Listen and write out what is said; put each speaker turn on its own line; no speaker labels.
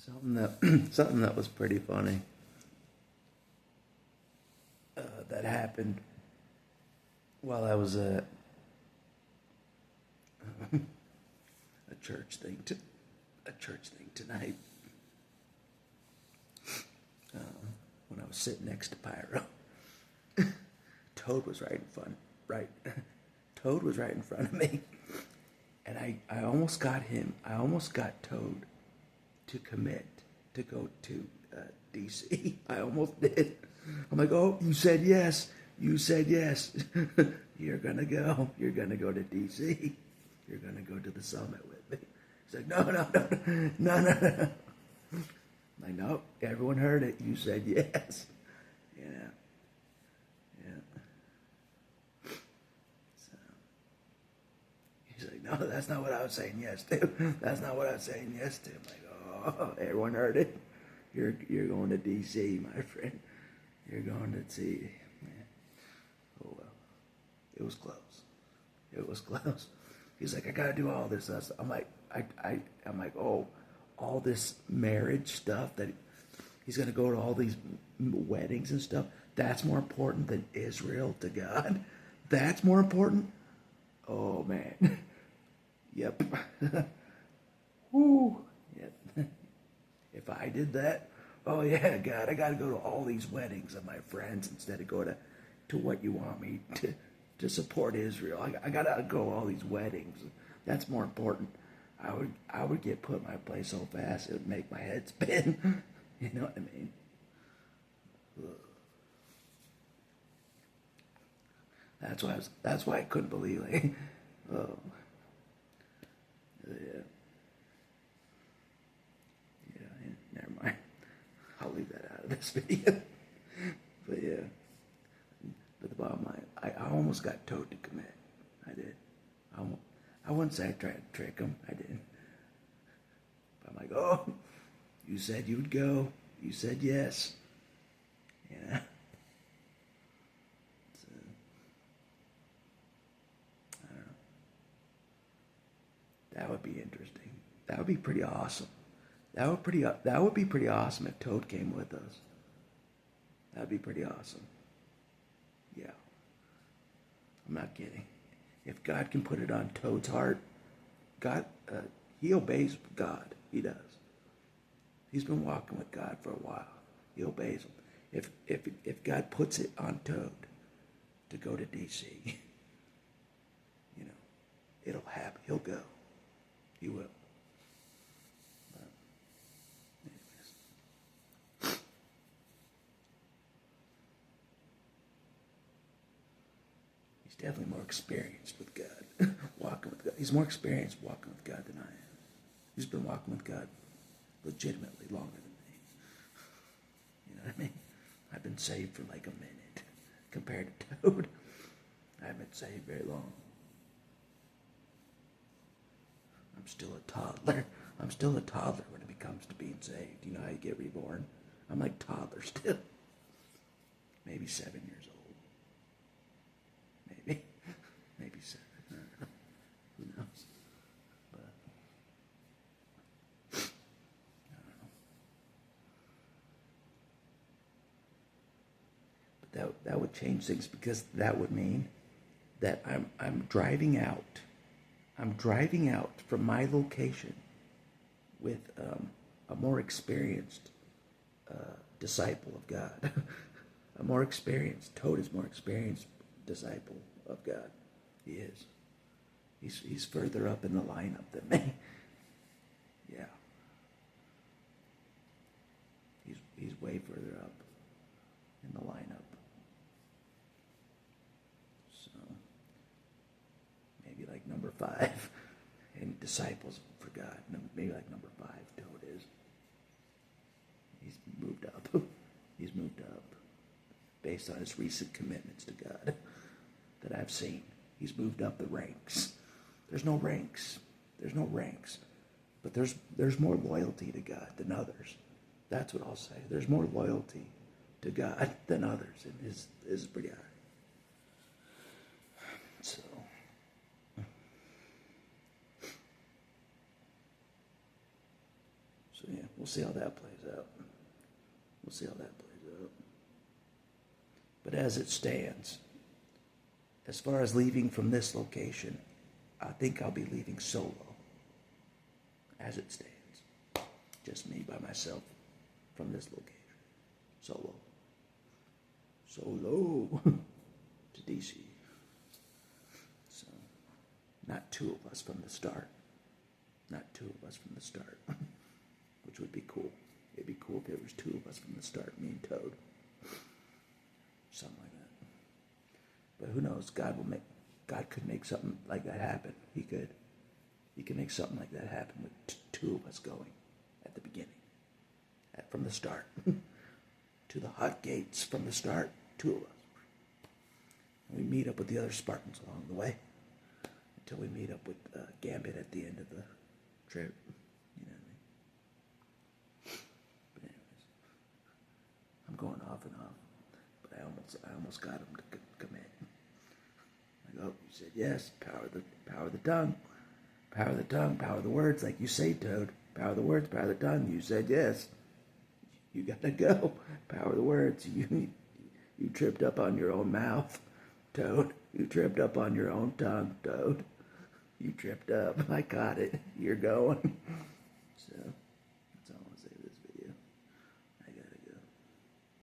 Something that was pretty funny that happened while I was at a church thing tonight. When I was sitting next to Pyro, Toad was right in front, right. Toad was right in front of me, and I almost got him. I almost got Toad to commit to go to DC. I almost did. I'm like, oh, you said yes. You said yes. You're gonna go. You're gonna go to DC. You're gonna go to the summit with me. He's like, no, no, no, no, no, no. I'm like, no, everyone heard it. You said yes. Yeah. Yeah. So he's like, no, that's not what I was saying yes to. That's not what I was saying yes to. I'm like, oh, everyone heard it. You're going to DC, my friend. You're going to see. Man. Oh well. It was close. It was close. He's like, I gotta do all this stuff. I'm like, I'm like, oh, all this marriage stuff that he's gonna go to all these weddings and stuff. That's more important than Israel to God. That's more important. Oh man. Yep. Whoo. Yep. If I did that, oh yeah, God, I gotta go to all these weddings of my friends instead of go to what you want me to support Israel. I gotta go to all these weddings. That's more important. I would get put in my place so fast it would make my head spin. You know what I mean? That's why I couldn't believe it. Oh, yeah. Yeah, never mind. I'll leave that out of this video. But yeah. But the bottom line, I almost got Toad to commit. I did. I wouldn't say I tried to trick him. I didn't. But I'm like, oh, you said you would go. You said yes. Yeah. So, I don't know. That would be interesting. That would be pretty awesome. That would be pretty awesome if Toad came with us. That'd be pretty awesome. Yeah. I'm not kidding. If God can put it on Toad's heart, God, he obeys God. He does. He's been walking with God for a while. He obeys him. If God puts it on Toad to go to DC, you know, it'll happen. He'll go. He will. But, anyways. He's definitely more experienced with God, walking with God. He's more experienced walking with God than I am. He's been walking with God legitimately longer than me. You know what I mean? I've been saved for like a minute compared to Toad. I haven't been saved very long. I'm still a toddler. I'm still a toddler when it comes to being saved. You know how you get reborn? I'm like toddler still. Maybe 7 years old. Maybe. Maybe 7. I don't know. Who knows? But I don't know. But that would change things because that would mean that I'm driving out. I'm driving out from my location with a more experienced disciple of God. A more experienced, Toad is more experienced disciple of God. He is. He's further up in the lineup than me. Yeah. He's way further up in the lineup. So maybe like number 5 in disciples for God. Maybe like number 5 Toad is. He's moved up. He's moved up based on his recent commitments to God that I've seen. He's moved up the ranks. There's no ranks. There's no ranks. But there's more loyalty to God than others. That's what I'll say. There's more loyalty to God than others, and his is pretty high. So So yeah, we'll see how that plays out. We'll see how that plays out. But as it stands, as far as leaving from this location, I think I'll be leaving solo. As it stands. Just me by myself from this location. Solo. Solo to DC. So, not two of us from the start. Not two of us from the start. Which would be cool. It'd be cool if it was two of us from the start, me and Toad. Something like that. But who knows? God could make something like that happen. He could make something like that happen with two of us going at the beginning. From the start. To the hot gates from the start. Two of us. And we meet up with the other Spartans along the way. Until we meet up with Gambit at the end of the trip. You know what I mean? But anyways. I'm going off and off. But I almost got him to commit. Like, oh, you said yes. Power of the tongue. Power of the tongue. Power of the words. Like you say, Toad. Power of the words. Power of the tongue. You said yes. You gotta go. Power of the words. You tripped up on your own mouth, Toad. You tripped up on your own tongue, Toad. You tripped up. I caught it. You're going.